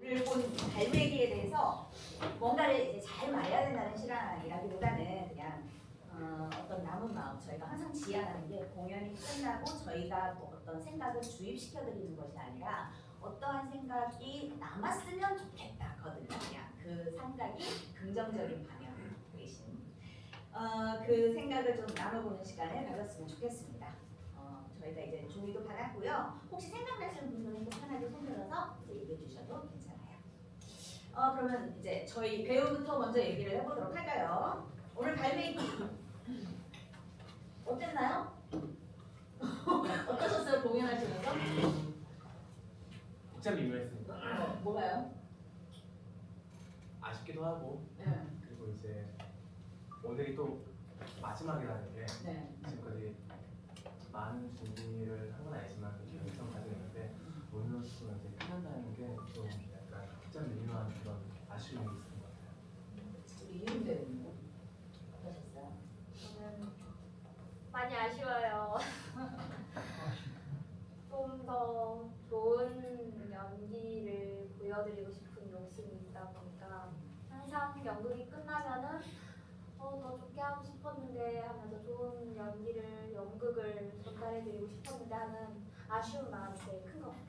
를 본 갈매기에 대해서 뭔가를 이제 잘 말해야 된다는 실황이라기보다는 그냥 어떤 남은 마음, 저희가 항상 지향하는 게 공연이 끝나고 저희가 뭐 어떤 생각을 주입시켜 드리는 것이 아니라 어떠한 생각이 남았으면 좋겠다거든요. 그냥 그 생각이 긍정적인 방향으로 계신 그 생각을 좀 나눠보는 시간을 가졌으면 좋겠습니다. 저희가 이제 종이도 받았고요. 혹시 생각나시는 분들은 또 편하게 손 들어서 이제 얘기해 주셔도 괜찮아요. 그러면 이제 저희 배우부터 먼저 얘기를 해보도록 할까요? 오늘 갈매기 어땠나요? 어떠셨어요? 공연하시면서? 복잡 미묘했습니다. 뭐가요? 아쉽기도 하고 네. 그리고 이제 오늘이 또 마지막이라는 게 네. 지금까지 많은 준비를 한 건 아니지만 결정 가지고 있는데 오늘로써 이제 끝난다는 게 좀 약간 복잡 미묘한 그런 아쉬움이 있는 것 같아요. 우리 이윤 배우님 어떠셨어요? 저는 많이 아쉬워요. 좀 더 좋은 연기를 보여드리고 싶은 욕심이 있다 보니까 항상 연극이 끝나면은 더 좋게 하고 싶었는데 하면서 좋은 연극을 전달해드리고 싶었는데 하는 아쉬운 마음이 제일 큰 것 같아요.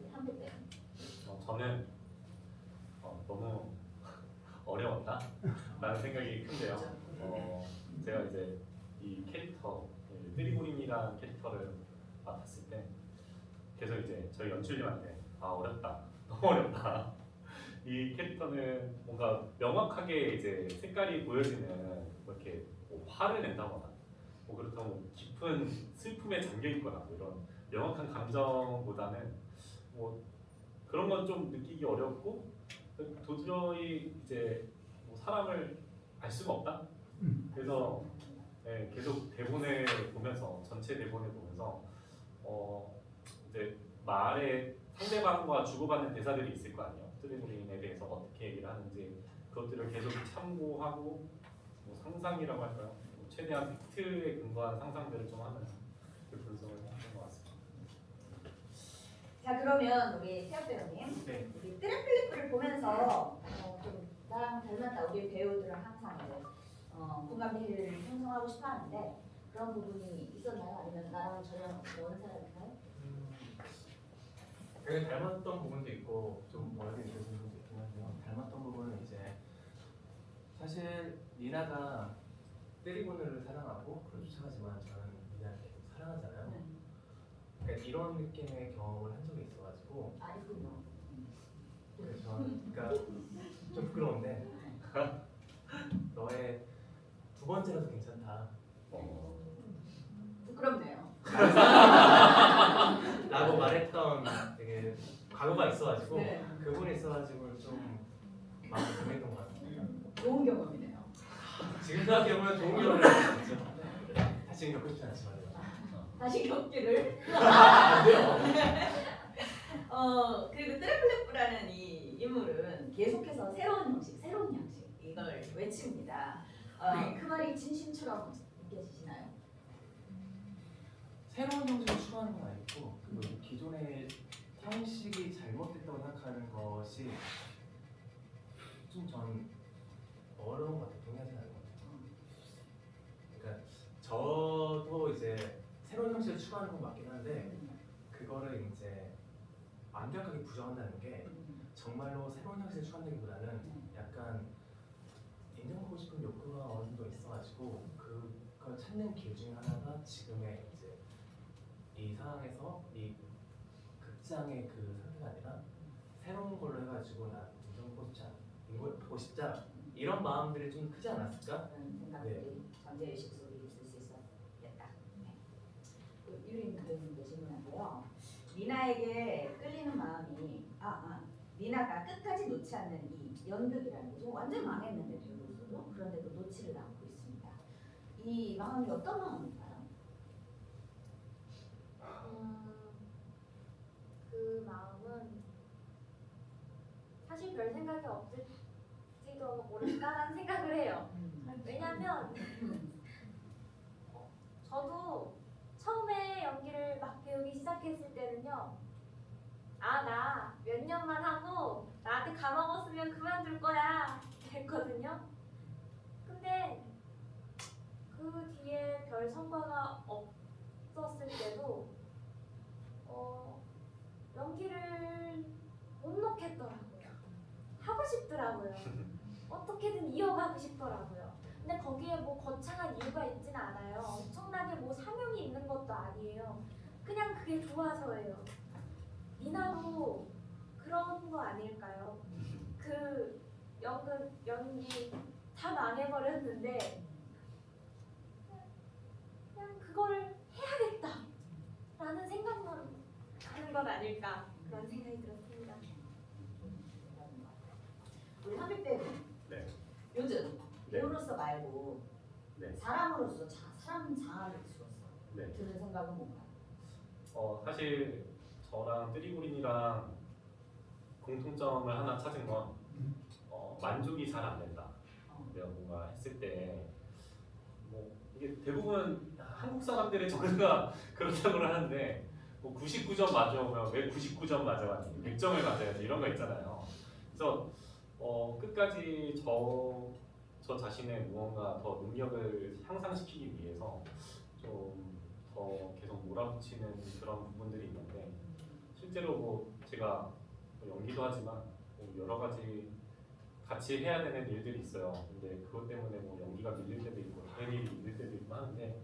우리 한국 배우. 저는 너무 어려웠다 라는 생각이 큰데요. 제가 이제 이 캐릭터 뜨리고림이라는 캐릭터를 맡았을 때 계속 이제 저희 연출님한테 어렵다, 너무 어렵다. 이 캐릭터는 뭔가 명확하게 이제 색깔이 보여지는 뭐 이렇게 뭐 화를 낸다거나 뭐 그렇다고 깊은 슬픔에 잠겨 있거나 뭐 이런 명확한 감정보다는 뭐 그런 건 좀 느끼기 어렵고 도저히 이제 뭐 사람을 알 수가 없다. 그래서 네, 계속 대본을 보면서 전체 대본을 보면서 이제 말에 상대방과 주고받는 대사들이 있을 거 아니에요. 뜨리고림에 대해서 어떻게 얘기를 하는지 그것들을 계속 참고하고 뭐 상상이라고 할까요? 뭐 최대한 팩트에 근거한 상상들을 좀 하면서 그 분석을 했던 것 같습니다. 자 그러면 우리 태엽 배우님, 네. 우리 뜨레플리프를 보면서 좀 나랑 닮았다 우리 배우들은 항상 이제 공감대를 형성하고 싶어하는데 그런 부분이 있었나요? 아니면 나랑 전혀 다른 사람일까요? 되게 닮았던 부분도 있고 좀 멀리 있는 부분도 있긴 한데요. 닮았던 부분은 이제 사실 니나가 때리고는 사랑하고 그걸 쫓아가지만 저는 니나를 계속 사랑하잖아요. 그러니까 이런 느낌의 경험을 한 적이 있어가지고 있군요. 그래서 저는 그러니까 좀 부끄러운데 너의 두 번째라도 괜찮다 부끄럽네요. 라고 말했던 되게 과거가 있어가지고 네. 그분이 있어가지고 좀 마음이 동했던 것 같습니다. 좋은 경험이네요. 지금 생각해보면 좋은 경험을 했죠. 다시 겪고 싶지 않지만요. 다시 겪기를. 안 돼요. 그리고 뜨레플레프라는 이 인물은 계속해서 새로운 형식 이걸 외칩니다. 그 말이 진심처럼 느껴지시나요? 새로운 형식을 추구하는 건 아니고 그리고 기존의 형식이 잘못됐다고 생각하는 것이 좀 전 어려운 것 같아요. 동의하지 않는 것 같아요. 그러니까 저도 이제 새로운 형식을 추구하는 건 맞긴 한데 그거를 이제 완벽하게 부정한다는 게 정말로 새로운 형식을 추구한다기보다는 약간 인정받고 싶은 욕구가 어느 정도 있어가지고 그걸 찾는 길 중에 하나가 지금의 이제 이 상황에서 이 극장의 그 상태가 아니라 새로운 걸로 해가지고 나 인정받고 싶자 이런 마음들이 좀 크지 않았을까? 그런 생각들이 잠재의식 속에 있을 수 있었겠다. 네. 유림 배우님도 질문하고요. 니나에게 끌리는 마음이 니나가 끝까지 놓지 않는 이 연극이라는 게 좀 완전 망했는데 배우로서도 그런데도 놓지를 않고 있습니다. 이 마음이 어떤 마음일까요? 그 마음은 사실 별 생각이 없을지도 모를까라는 생각을 해요. 왜냐면 저도 처음에 연기를 막 배우기 시작했을 때는요 아, 나 몇 년만 하고 나한테 가망없으면 그만둘 거야 했거든요. 근데 그 뒤에 별 성과가 없었을 때도 연기를 못 놓겠더라고요. 하고 싶더라고요. 어떻게든 이어가고 싶더라고요. 근데 거기에 뭐 거창한 이유가 있진 않아요. 엄청나게 뭐 사명이 있는 것도 아니에요. 그냥 그게 좋아서예요. 니나도 그런 거 아닐까요? 그 연극, 연기 다 망해버렸는데 그냥 그거를 해야겠다 라는 생각만 하는 건 아닐까 그런 생각이 들었습니다. 우리 한빛 배우 네. 요즘 네. 배우로서 말고 네. 사람으로서 사람 장학을 주었어. 네. 드는 생각은 뭔가? 사실 저랑 뜨리고린이랑 공통점을 하나 찾은 건 만족이 잘 안 된다. 내가 뭔가 했을 때 뭐 이게 대부분 한국 사람들의 정서가 그렇다고 하는데 뭐 99점 맞으면 왜 99점 맞아야지 100점을 맞아야지 이런 거 있잖아요. 그래서 끝까지 저 자신의 무언가 더 능력을 향상시키기 위해서 좀 더 계속 몰아붙이는 그런 부분들이 있는데 실제로 뭐 제가 연기도 하지만 뭐 여러 가지 같이 해야 되는 일들이 있어요. 근데 그것 때문에 뭐 연기가 밀릴 때도 있고 다른 일이 밀릴 때도 있고 하는데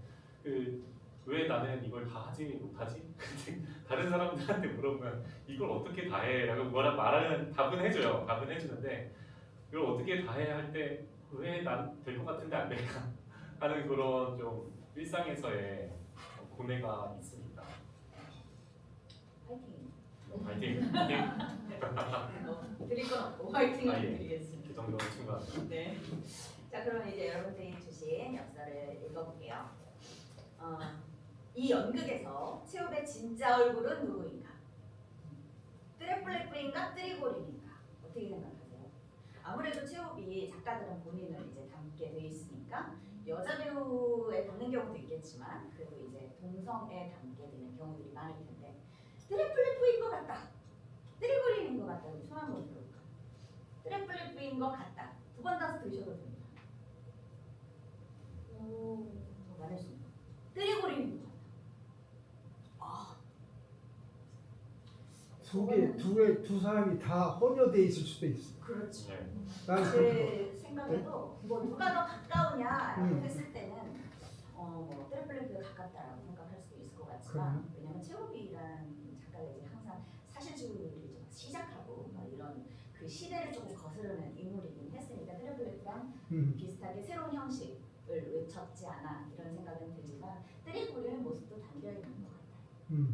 왜 나는 이걸 다 하지 못하지? 근데 다른 사람들한테 물어보면 이걸 어떻게 다 해? 라고 뭐라 말하는 답은 해줘요. 답은 해주는데 이걸 어떻게 다 해? 할 때 왜 난 될 것 같은데 안 될까? 하는 그런 좀 일상에서의 고뇌가 있습니다. 화이팅. 파이팅! 드릴 건 없고 화이팅을 아, 예. 드리겠습니다. 그 정도는 충분합니다. 네. 자, 그러면 이제 여러분들이 주신 역사를 읽어볼게요. 이 연극에서 체홉의 진짜 얼굴은 누구인가? 뜨레플레프인가 뜨리고린인가? 어떻게 생각하세요? 아무래도 체홉이 작가들은 본인을 이제 담게 돼 있으니까 여자 배우에 담는 경우도 있겠지만 그래도 이제 동성에 담게 되는 경우들이 많을 텐데 뜨레플레프인 것 같다. 뜨리고린인 것 같다. 손 한번 들어볼까? 뜨레플레프인 것 같다. 두 번 다시 들으셔도 됩니다. 더 많을 수 있는. 뜨리고린인 것 같다. 두 사람이 다 혼혈돼 있을 수도 있어. 그렇죠. 네. 난 제 생각에도 뭐 누가 더 가까우냐라고 음. 했을 때는 뭐 트래플레프가 가깝다라고 생각할 수도 있을 것 같지만 왜냐면 체호비라는 작가가 이제 항상 사실주의를 좀 시작하고 이런 그 시대를 조금 거스르는 인물이긴 했으니까 트래플레프랑 비슷하게 새로운 형식을 외쳤지 않아 이런 생각은 들지만 뜨리고리는 모습도 담겨 있는 것 같아요.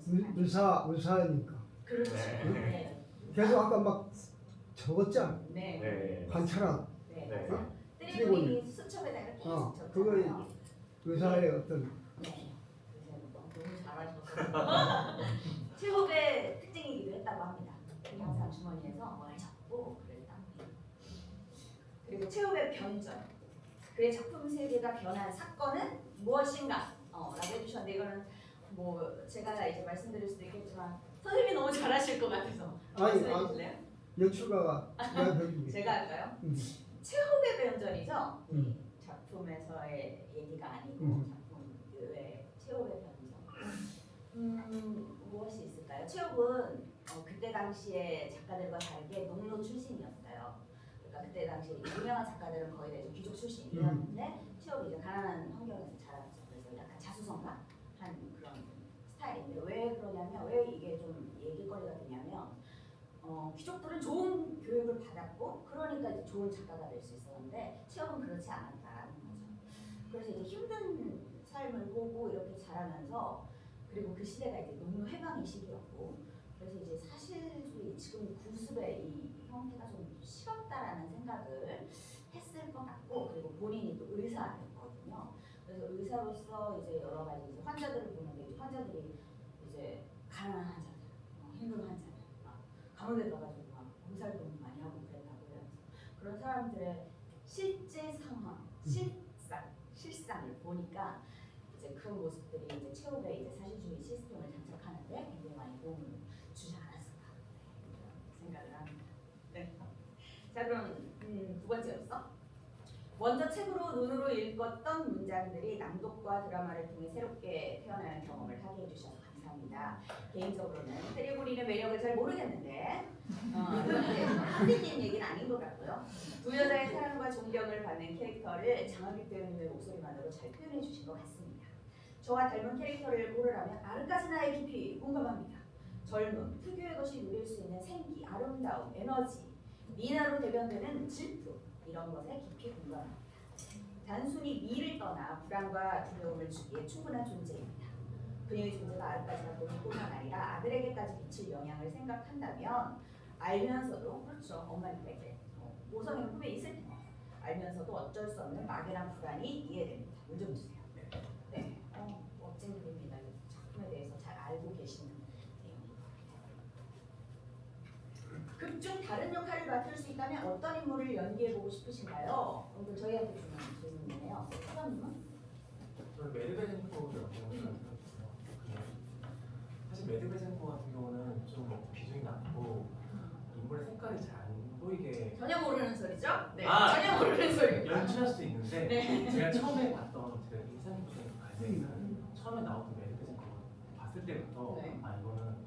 그런 모습 담겨 의사니까. 그렇죠. 네. 네. 계속 아까 막 적었잖아. 네. 네. 관찰한. 네. 네. 맞아요. 뜨리고린이 수첩에다가 계속 적잖아요. 그거 의사의 어떤 네. 너무 잘하셔서 체홉의 특징이기도 했다고 합니다. 항상 주머니에서 뭘 적고 그랬다고 해요. 그리고 체홉의 변전. 그의 작품 세계가 변한 사건은 무엇인가? 라고 해주셨는데 이거는 뭐 제가 이제 말씀드릴 수도 있겠지만 선생님이 너무 잘하실 것 같아서 아니, 말씀해 주실래요? 연출가가 내가 배우게. 제가 할까요? 음. 체홉의 변전이죠. 이 음. 작품에서의 얘기가 아니고 음. 작품 외에 체홉의 변전. 무엇이 있을까요? 체홉은 그때 당시에 작가들과 다르게 농노 출신이었어요. 그러니까 그때 당시 유명한 작가들은 거의 다 이제 귀족 출신이었는데 체홉이 이제 가난한 환경에서 자랐죠. 그래서 약간 자수성가한 그런 스타일인데 왜 그러냐면 왜 이게 좀 얘기거리가 되냐면 귀족들은 좋은 교육을 받았고 그러니까 이제 좋은 작가가 될 수 있었는데 체험은 그렇지 않았다는 거죠. 그래서 이제 힘든 삶을 보고 이렇게 자라면서 그리고 그 시대가 이제 농노 해방의 시기였고 그래서 이제 사실주의 지금 구습의 이 형태가 좀 싫었다라는 생각을 했을 것 같고 그리고 본인이 또 의사였거든요. 그래서 의사로서 이제 여러 가지 이제 환자들을 보는데 이제 환자들이 이제 가난한 환자들, 힘든 환자들 가문에 넣어가지고 막 봉사활동 많이 하고 그랬다고 해요. 그런 사람들의 실제 상황, 실상을 보니까 이제 그 모습들이 이제 체홉의 이제 사실주의 시스템을 장착하는데 굉장히 많이 도움을 주지 않았을까. 자 그럼 두 번째로서 먼저 책으로 눈으로 읽었던 문장들이 낭독과 드라마를 통해 새롭게 태어나는 경험을 하게 해주셔서 감사합니다. 개인적으로는 트리고리의 매력을 잘 모르겠는데 이건 이제 선생님 얘기는 아닌 것 같고요. 두 여자의 사랑과 존경을 받는 캐릭터를 장학익 배우님의 목소리만으로 잘 표현해 주신 것 같습니다. 저와 닮은 캐릭터를 고르라면 아르카즈나의 깊이 공감합니다. 젊음, 특유의 것이 누릴 수 있는 생기, 아름다움, 에너지, 미나로 대변되는 질투 이런 것에 깊이 공감합니다. 단순히 미를 떠나 불안과 두려움을 주기에 충분한 존재입니다. 그녀의 존재가 아르카즈나 뿐만 아니라 아들에게까지 미칠 영향을 생각한다면 알면서도 그렇죠. 엄마니까 이제 모성의 꿈에 있을 텐데 알면서도 어쩔 수 없는 막연한 불안이 이해됩니다. 물 좀 주세요. 네, 멋진 그림입니다. 작품에 대해서 잘 알고 계시는 내용입니다. 극중 다른 역할을 맡을 수 있다면 어떤 인물을 연기해보고 싶으신가요? 오늘 저희한테 주는 질문이네요. 사장님은? 저는 메드베젠코를 연기하고 싶어요. 사실 메드베젠코 같은 경우는 좀 비중이 낮고 인물의 색깔이 잘 안 보이게 전혀 모르는 소리죠? 네, 아! 전혀 모르는 소리. 연출할 수도 있는데 네. 제가 처음에 봤던 제가 인상 깊었던 갈매기는 처음에 나왔던 메드베젠코 봤을 때부터 네. 아 이거는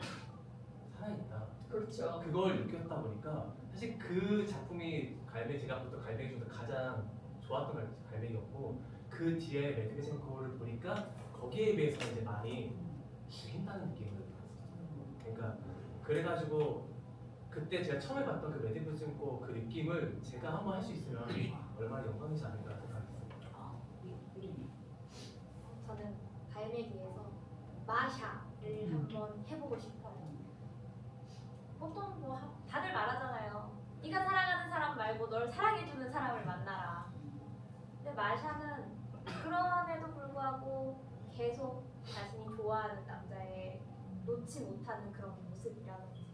살아있다. 그렇죠. 그걸 느꼈다 보니까 사실 그 작품이 제가 봤던 갈매기 중에서 가장 좋았던 갈매기였고 그 뒤에 메드베젠코를 보니까 거기에 비해서 이제 많이 죽인다는 느낌을 받았어요. 그러니까 그래가지고 그때 제가 처음에 봤던 그 메드베젠코 그 느낌을 제가 한번 할 수 있으면 얼마나 영광이지 않을까 생각했어요. 저는 갈매기에서 마샤를 한번 해보고 싶어요. 보통 뭐 다들 말하잖아요. 네가 사랑하는 사람 말고 널 사랑해주는 사람을 만나라. 근데 마샤는 그럼에도 불구하고 계속 자신이 좋아하는 남자의 놓지 못하는 그런 모습이라든지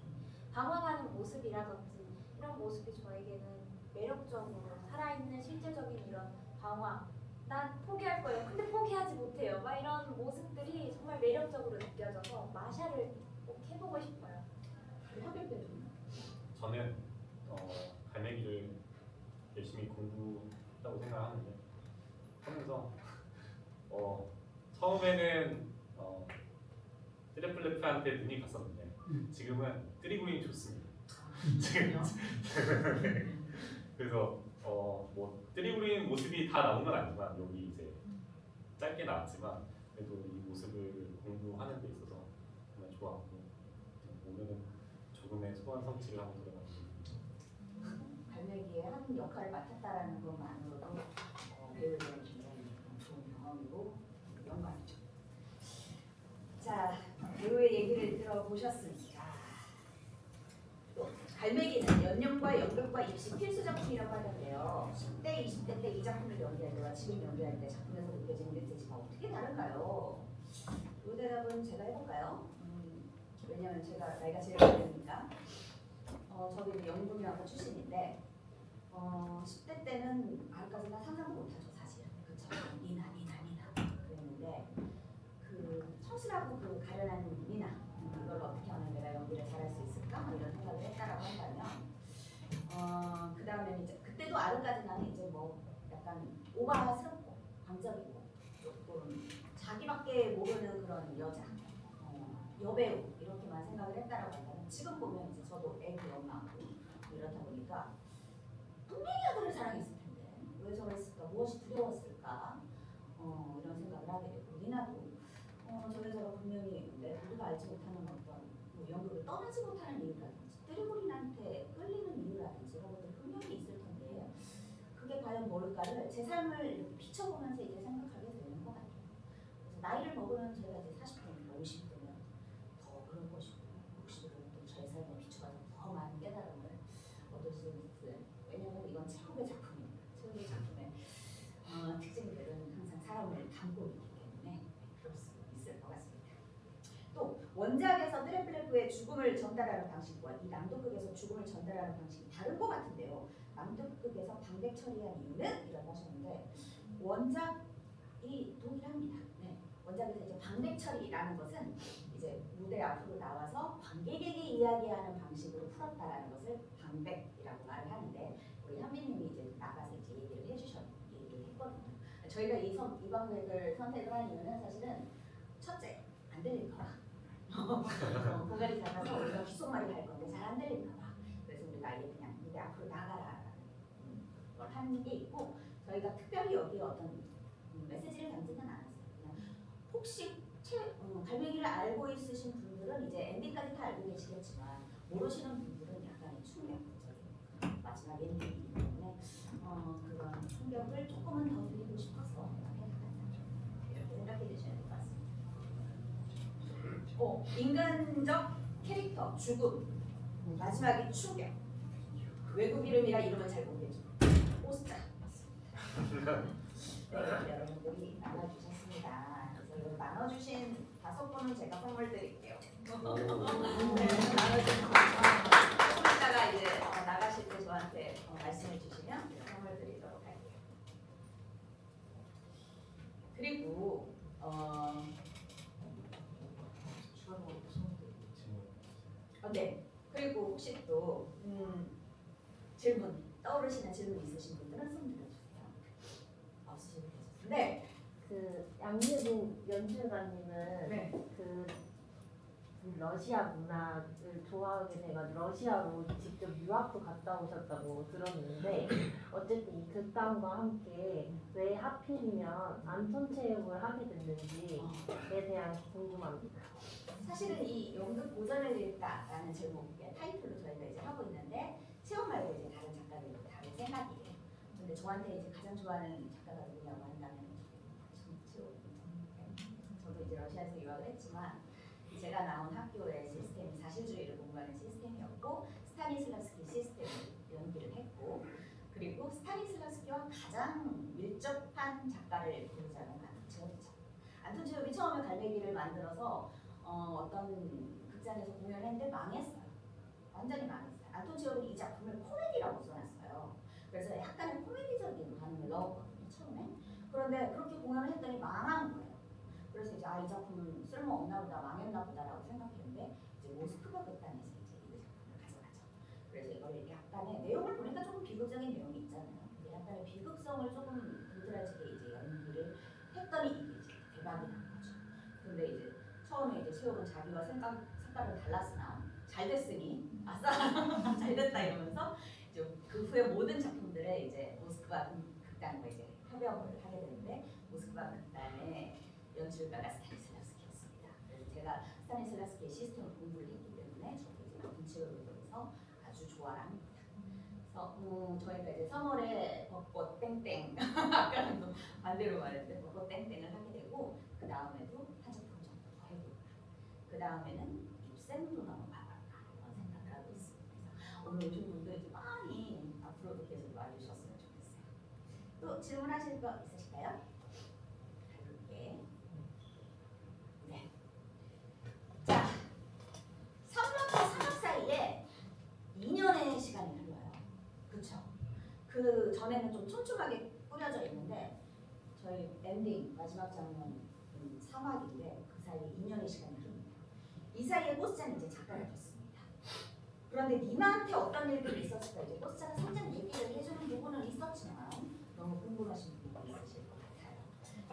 방황하는 모습이라든지 이런 모습이 저에게는 매력적으로 살아있는 실제적인 이런 방황 난 포기할 거예요. 근데 포기하지 못해요. 막 이런 모습들이 정말 매력적으로 느껴져서 마샤를 꼭 해보고 싶어요. 합격 때는 저는 갈매기를 열심히 공부했다고 생각하는데 하면서 처음에는 트레플레프한테 눈이 갔었는데 지금은 트리고린이 좋습니다. 지금 그래서 뭐 트리고린 모습이 다 나온 건 아니지만 여기 이제 짧게 나왔지만 그래도 이 모습을 공부하는 데 있어서 정말 좋았고 오늘은 조금의 소원 성취를 하고 들어가는 갈매기의 한 역할을 맡았다라는 것만으로도 배우들은 굉장히 좋은 경험이고 영광이죠. 자, 배우의 얘기를 들어보셨으니까 또 갈매기는 연령과 연극과 입시 필수 작품이라고 하던데요. 10대, 20대 때 이 작품을 연기할 때와 지금 연기할 때 작품에서 느껴지는 메시지가 어떻게 다른가요? 이 대답은 제가 해볼까요? 왜냐면 제가 나이가 제일 많으니까. 저도 이제 연극영화 출신인데 10대 때는 아르카즈나 상상도 못하죠 사실. 그쵸? 니나 그랬는데 그 청순하고 그 가련한 니나 이걸 어떻게 하면 내가 연기를 잘할 수 있을까? 뭐 이런 생각을 했다라고 한다면 그 다음에 이제 그때도 아르카즈나는 이제 뭐 약간 오바스럽고 광적이고 조금 자기밖에 모르는 그런 여자 여배우 이렇게만 생각을 했다라고 한다면 지금 보면 이제 저도 애기 엄마고 이렇다 보니까 분명히 아들을 사랑했을 텐데 왜 저랬을까? 무엇이 두려웠을까? 이런 생각을 하게 되고 니나도 저 여자가 분명히 우리가 알지 못하는 어떤 뭐 연극을 떠나지 못하는 이유라든지 트리고린한테 끌리는 이유라든지 이런 것들 분명히 있을 텐데 그게 과연 뭘까를 제 삶을 이렇게 비춰보면서 이제 생각하게 되는 것 같아요. 그래서 나이를 먹으면 제가 이제 40대니까 50대면 더 그런 것이고 60대면 또 저의 삶에 비춰가서 더 많은 깨달음을 얻을 수 있는 왜냐하면 이건 최고의 작품입니다. 최고의 작품의 특징들은 항상 사람을 담고 있기 때문에 그럴 수 있을 것 같습니다. 또 원작에서 트레플레프의 죽음을 전달하는 방식과 이 낭독극에서 죽음을 전달하는 방식이 다른 것 같은데요. 낭독극에서 방백 처리한 이유는? 이라고 하셨는데 원작이 동일합니다. 네. 원작에서 이제 방백 처리라는 것은 이제 무대 앞으로 나와서 관객에게 이야기하는 방식으로 풀었다라는 것을 방백이라고 말을 하는데 우리 현빈님이 이제 나가서 이제 얘기를 했거든요. 저희가 이 방송을 선택을 한 이유는 사실은 첫째 안 들릴까봐. 고갈이 작아서 우리가 귓속말을 할 건데 잘 안 들릴까봐. 그래서 우리가 아예 그냥 무대 앞으로 나가라라는 걸 하는 게 있고, 저희가 특별히 여기에 어떤 메시지를 담지는 않았어요. 그냥 혹시 갈매기를 알고 있으신 분들은 이제 엔딩까지 다 알고 계시겠지만 모르시는 분들은 약간의 충격적인 마지막 엔딩이기 때문에 그런 충격을 조금은 더 드리고 싶어서 이렇게 생각해 주시면 될 것 같습니다. 인간적 캐릭터 죽음, 마지막에 충격, 외국 이름이라 이름은 잘 모르겠죠. 오스자. 네, 여러분들이 나눠주셨습니다. 그래서 이거 나눠주신 5분은 제가 선물 드릴게요. 네, 나눠주신 이따가 이제 나가실 때 저한테 말씀해 주시면 제가 선물 드리도록 할게요. 그리고 추가로 질문. 네. 그리고 혹시 또 질문 떠오르시는 질문 있으신 분들은 손 들어주세요. 없으시면 되죠. 네. 그 양예빈 연출가님은 네. 그 러시아 문화를 좋아하게 돼가지고 러시아로 직접 유학도 갔다 오셨다고 들었는데 어쨌든 이 극단과 함께 왜 하필이면 안톤 체육을 하게 됐는지에 대한 궁금합니다. 사실은 이 연극 고전을 읽다라는 제목의 타이틀로 저희가 이제 하고 있는데 체험 말고 이제 다른 작가들이 다른 생각이에요. 근데 저한테 이제 가장 좋아하는 작가가 누구냐고 한다면 저도 이제 러시아에서 유학을 했지만 제가 나온 학교의 시스템이 사실주의를 공부하는 시스템이었고 스타니슬라스키 시스템을 연기를 했고, 그리고 스타니슬라스키와 가장 밀접한 작가를 고르자면 안톤 체홉이죠. 안톤 체홉이 처음에 갈매기를 만들어서 어떤 극장에서 공연했는데 망했어요. 완전히 망했어요. 안톤 체홉이 이 작품을 코미디라고 써놨어요. 그래서 약간의 코미디적인 반응을 넣었거든요, 처음에. 그런데 그렇게 공연을 했더니 망한 거예요. 그래서 이제 이 작품은 쓸모없나 보다, 망했나 보다라고 생각했는데 이제 모스크바 극단에서 이제 이 작품을 가져가죠. 그래서 이걸 약간의 내용을 보니까 조금 비극적인 내용이 있잖아요. 근데 약간의 비극성을 조금 도드라지게 이제 연기를 했더니 이게 이제 대박이 난 거죠. 근데 이제 처음에 이제 체육은 자기와 색깔은 달랐으나 잘 됐으니 아싸 잘 됐다 이러면서 이제 그 후에 모든 작품들에 이제 모스크바 극단과 이제 협업을 하게 되는데 모스크바 극단의 연출가가 스타니슬라스키였습니다. 그래서 제가 스타니슬라스키의 시스템을 공부를 했기 때문에 저도 이제 안톤 체홉을 통해서 아주 좋아합니다. 그래서 저희가 이제 3월에 벚꽃 땡땡 아까는 또 반대로 말했는데 벚꽃 땡땡을 하게 되고 그 다음에도 한 작품 정도 더 해볼까. 그 다음에는 입생도 넘어가볼까 이런 생각을 하고 있습니다. 그래서 오늘 오신 분들 많이 앞으로도 계속 와주셨으면 좋겠어요. 또 질문하실 거 있으실까요? 가볍게. 네. 자, 3학과 3학 사이에 2년의 시간이 흘러요. 그렇죠? 그 전에는 좀 촘촘하게 꾸려져 있는데 저희 엔딩 마지막 장면 3학인데 그 사이에 2년의 시간이 흐릅니다. 이 사이에 보스자는 이제 작가가 됐습니다. 그런데 니나한테 어떤 일들이 있었을까? 이제 보스자가 성장 얘기를 해주는 부분은 있었지만 너무 궁금하신 부분이 있으실 것 같아요.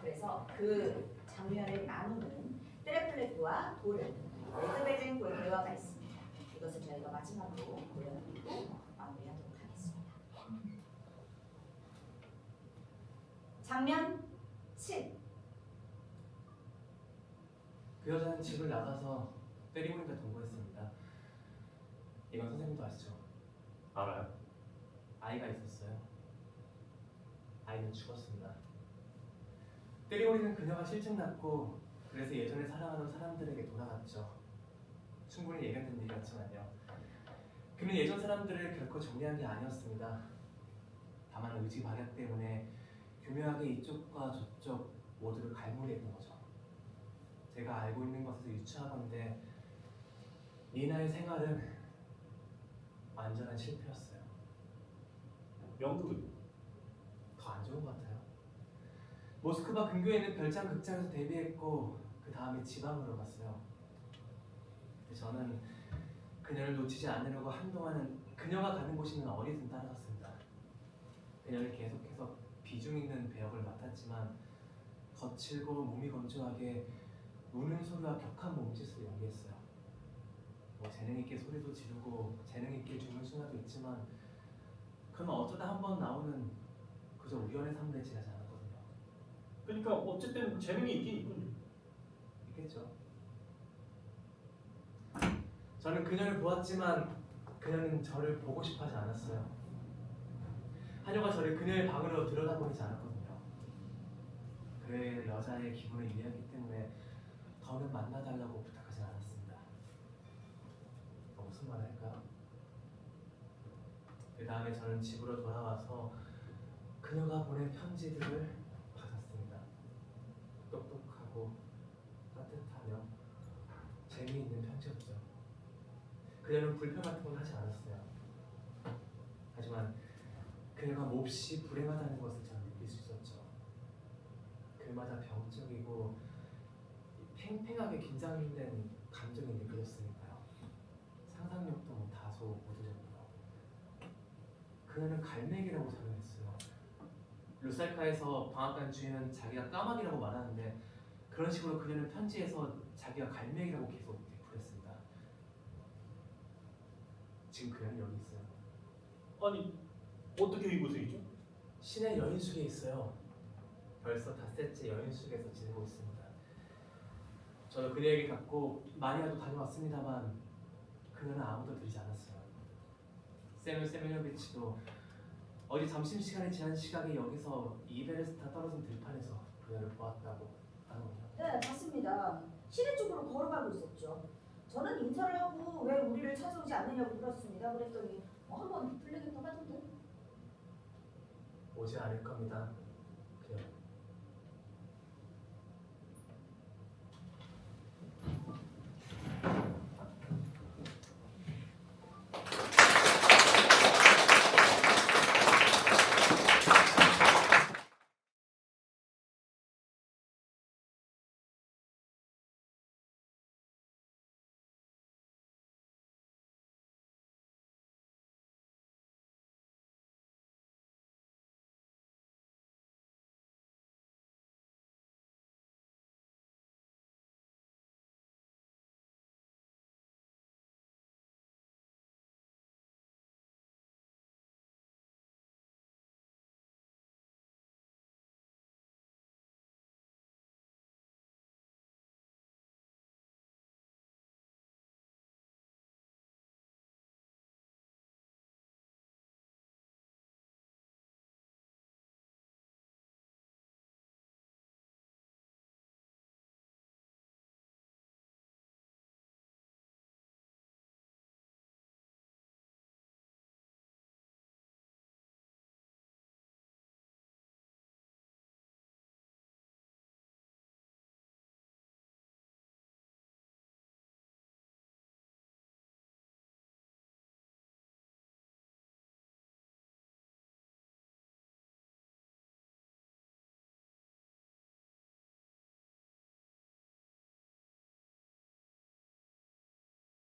그래서 그 장면을 나누는 테레플레프와 도르, 레드베젠 대화가 있습니다. 이것을 저희가 마지막으로 보여드리고 마무리하도록 하겠습니다. 장면 7. 그 여자는 집을 나가서 때리고니까 동거했습니다. 이건 선생님도 아시죠? 알아요? 아이가 있었어요. 아이는 죽었습니다. 때리고니는 그녀가 실증났고 그래서 예전에 사랑하던 사람들에게 돌아갔죠. 충분히 예견된 일이었지만요. 그는 예전 사람들을 결코 정리한 게 아니었습니다. 다만 의지 박약 때문에 교묘하게 이쪽과 저쪽 모두를 갈무리했던 거죠. 제가 알고 있는 것에서 유추하건대 니나의 생활은 완전한 실패였어요. 연극은? 더 안 좋은 것 같아요. 모스크바 근교에 있는 별장 극장에서 데뷔했고 그 다음에 지방으로 갔어요. 근데 저는 그녀를 놓치지 않으려고 한동안은 그녀가 가는 곳이면 어디든 따라갔습니다. 그녀는 계속해서 비중 있는 배역을 맡았지만 거칠고 몸이 건조하게 우는 소리와 격한 몸짓을 연기했어요. 뭐 재능 있게 소리도 지르고 재능 있게 죽는 순간도 있지만 그건 어쩌다 한 번 나오는 그저 우연의 삶에 지나지 않았거든요. 그러니까 어쨌든 재능이 있긴 있군요. 있겠죠. 저는 그녀를 보았지만 그녀는 저를 보고 싶어 하지 않았어요. 하녀가 저를 그녀의 방으로 들여다보지 않았거든요. 그 여자의 기분을 이해하기 때문에 더는 만나달라고 부탁하지 않았습니다. 무슨 말을 할까요? 그 다음에 저는 집으로 돌아와서 그녀가 보낸 편지들을 받았습니다. 똑똑하고 따뜻하며 재미있는 편지였죠. 그녀는 불평 같은 건 하지 않았어요. 하지만 그녀가 몹시 불행하다는 것을 저는 느낄 수 있었죠. 그마다 병적이고 팽팽하게 긴장된 감정이 느껴졌으니까요. 상상력도 다소 무뎌졌고요. 그녀는 갈매기라고 설명했어요. 루살카에서 방앗간 주인은 자기가 까마귀라고 말하는데 그런 식으로 그녀는 편지에서 자기가 갈매기라고 계속 부렸습니다. 지금 그녀는 여기 있어요. 아니 어떻게 이곳에 있죠? 시내 여인숙에 있어요. 벌써 닷새째 여인숙에서 지내고 있습니다. 저도 그녀에게 갖고 마리아도 다녀왔습니다만 그녀는 아무도 들이지 않았어요. 세멜 세멜요비치도 어제 점심시간에 지난 시각에 여기서 이베르스타 떨어진 들판에서 그녀를 보았다고 하는군요. 네, 맞습니다. 시내 쪽으로 걸어가고 있었죠. 저는 인사를 하고 왜 우리를 찾아오지 않느냐고 물었습니다. 그랬더니 한번 불러겠다고 하던데. 오지 않을 겁니다.